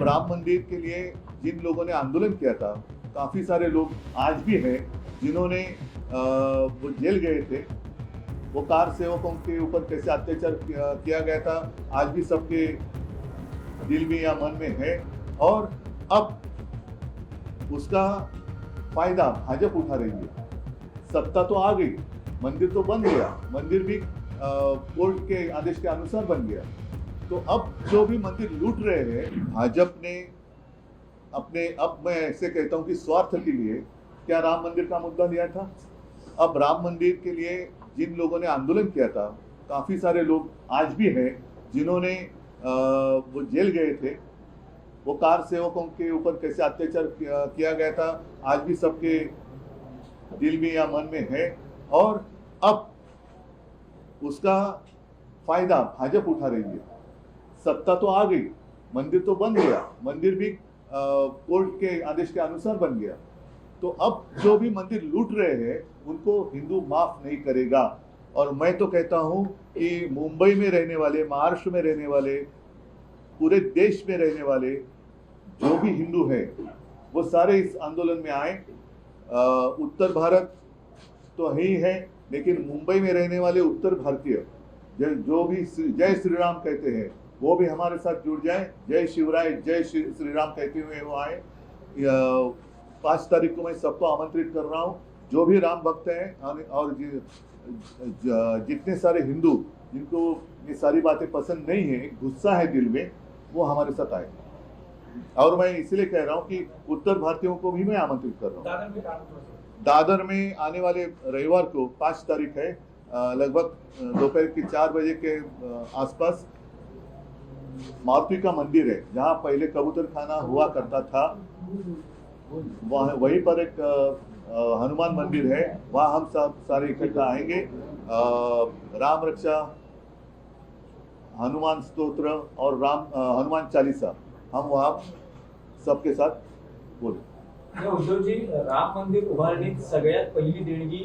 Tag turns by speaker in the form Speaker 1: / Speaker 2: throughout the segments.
Speaker 1: राम मंदिर के लिए जिन लोगों ने आंदोलन किया था, काफी सारे लोग आज भी हैं जिन्होंने वो जेल गए थे। वो कार सेवकों के ऊपर कैसे अत्याचार किया गया था आज भी सबके दिल में या मन में है। और अब उसका फायदा भाजपा उठा रही है। सत्ता तो आ गई, मंदिर तो बन गया, मंदिर भी कोर्ट के आदेश के अनुसार बन गया। तो अब जो भी मंदिर लूट रहे हैं भाजपा ने अपने, अब मैं ऐसे कहता हूँ कि स्वार्थ के लिए क्या राम मंदिर का मुद्दा लिया था। अब राम मंदिर के लिए जिन लोगों ने आंदोलन किया था, काफी सारे लोग आज भी हैं जिन्होंने वो जेल गए थे। वो कार सेवकों के ऊपर कैसे अत्याचार किया गया था आज भी सबके दिल में या मन में है। और अब उसका फायदा भाजपा उठा रही है। सत्ता तो आ गई, मंदिर तो बन गया, मंदिर भी कोर्ट के आदेश के अनुसार बन गया। तो अब जो भी मंदिर लूट रहे हैं उनको हिंदू माफ नहीं करेगा। और मैं तो कहता हूं कि मुंबई में रहने वाले, महाराष्ट्र में रहने वाले, पूरे देश में रहने वाले जो भी हिंदू है वो सारे इस आंदोलन में आए। उत्तर भारत तो ही है, लेकिन मुंबई में रहने वाले उत्तर भारतीय जो भी जय श्री राम कहते हैं वो भी हमारे साथ जुड़ जाए। जय शिवराय, जय श्री राम कहते हुए वो आए। 5 तारीख को मैं सबको आमंत्रित कर रहा हूँ। जो भी राम भक्त हैं और जितने सारे हिंदू जिनको ये सारी बातें पसंद नहीं है, गुस्सा है दिल में, वो हमारे साथ आए। और मैं इसलिए कह रहा हूँ कि उत्तर भारतीयों को भी मैं आमंत्रित कर रहा हूँ। दादर में आने वाले रविवार को 5 तारीख है, लगभग दोपहर के 4 बजे के आसपास मारुति का मंदिर है जहाँ पहले कबूतर खाना हुआ करता था। वहीं पर एक हनुमान मंदिर है, वहाँ हम सब सारे इकट्ठा आएंगे। राम रक्षा, हनुमान स्तोत्र और हनुमान चालीसा हम वहाँ सबके साथ बोले।
Speaker 2: उद्धवजी, राम मंदिर उभारणीत सगळ्यात पहिली देणगी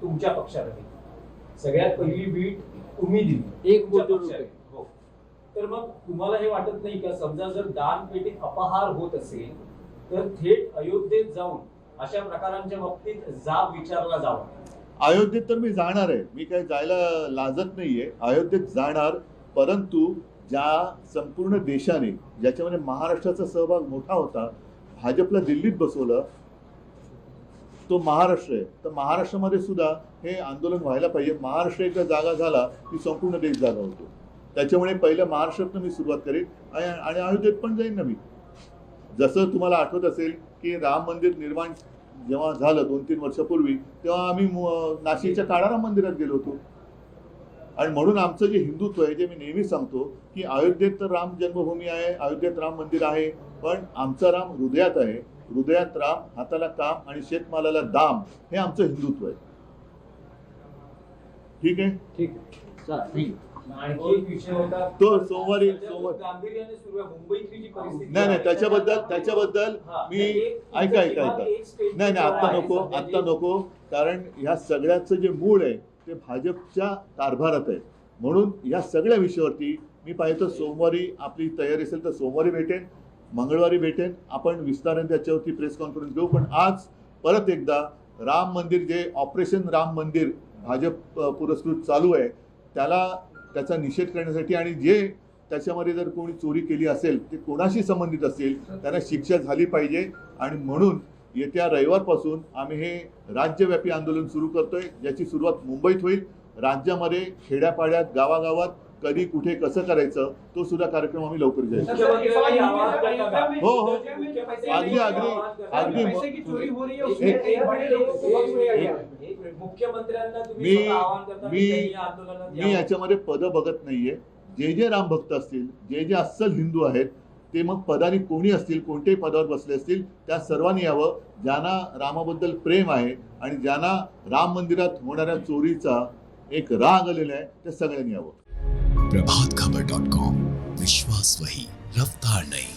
Speaker 2: तुमच्या पक्षाला दिली, सगळ्यात पहिली बीट तुम्ही दिली, 1 कोटी रुपये। हो, तर मग तुम्हाला हे वाटत नाही का, समजा जर दान पेटीत अपहार होत असेल तर थेट अयोध्येत जाऊन अशा प्रकारांच्या बाबतीत जाब विचारला जावा?
Speaker 1: अयोध्येत तर मी जाणार आहे, मी काही जायला लाजत नाहीये, अयोध्येत जाणार। परंतु ज्या संपूर्ण देशाने, ज्याच्यामध्ये महाराष्ट्राचा सहभाग मोठा होता, भाजपला दिल्लीत बसवलं, तो महाराष्ट्र आहे। तर महाराष्ट्रामध्ये सुद्धा हे आंदोलन व्हायला पाहिजे। महाराष्ट्र एकदा जागा झाला की संपूर्ण देश जागा होतो। त्याच्यामुळे पहिलं महाराष्ट्रातनं मी सुरुवात करेन आणि अयोध्येत पण जाईन ना मी। जसं तुम्हाला आठवत असेल की राम मंदिर निर्माण जेव्हा झालं 2-3 वर्षापूर्वी, तेव्हा आम्ही नाशिकच्या काळाराम मंदिरात गेलो होतो। आणि म्हणून आमचं जे हिंदुत्व आहे, जे मी नेहमी सांगतो की अयोध्येत तर राम जन्मभूमी आहे, अयोध्येत राम मंदिर आहे, पण आमचा राम हृदयात आहे। हृदयात राम, हाताला काम आणि शेतमालाला दाम, हे आमचं हिंदुत्व आहे। ठीक आहे,
Speaker 2: ठीक आहे। आणखी एक विषय होता
Speaker 1: तो सोमवारी
Speaker 2: गांभीर्याने सुरू आहे मुंबईतली जी परिस्थिती।
Speaker 1: नाही, त्याच्याबद्दल मी ऐका नाही, आता नको, कारण ह्या सगळ्याचं जे मूळ आहे ते भाजपच्या कारभारात आहे। म्हणून या सगळ्या विषयावरती मी पाहिजे सोमवारी आपली तयारी असेल तर सोमवारी भेटेन, मंगळवारी भेटेन, आपण विस्ताराने त्याच्यावरती प्रेस कॉन्फरन्स घेऊ। पण आज परत एकदा राम मंदिर, जे ऑपरेशन राम मंदिर भाजप पुरस्कृत चालू आहे, त्याचा निषेध करण्यासाठी आणि जे त्याच्यामध्ये जर कोणी चोरी केली असेल, ते कोणाशी संबंधित असेल, त्यांना शिक्षा झाली पाहिजे। आणि म्हणून येत्या रविवारपासून आम्ही हे राज्यव्यापी आंदोलन सुरू करतोय, ज्याची सुरुवात मुंबईत होईल। राज्यामध्ये खेड्यापाड्यात, गावागावात कधी कुठे कसं करायचं तो सुद्धा कार्यक्रम आम्ही लवकर जाईल। हो, अगदी मी याच्यामध्ये पद बघत नाहीये। जे राम भक्त असतील, जे अस्सल हिंदू आहेत, ते मग पदाने कोणी असतील, कोणत्याही पदावर बसले असतील, त्या सर्वांनी यावं। ज्यांना रामाबद्दल प्रेम आहे आणि ज्यांना राम मंदिरात होणाऱ्या चोरीचा एक राग आलेला आहे, त्या सगळ्यांनी यावं।
Speaker 3: प्रभातखबर.com, विश्वास वही, रफ्तार नहीं।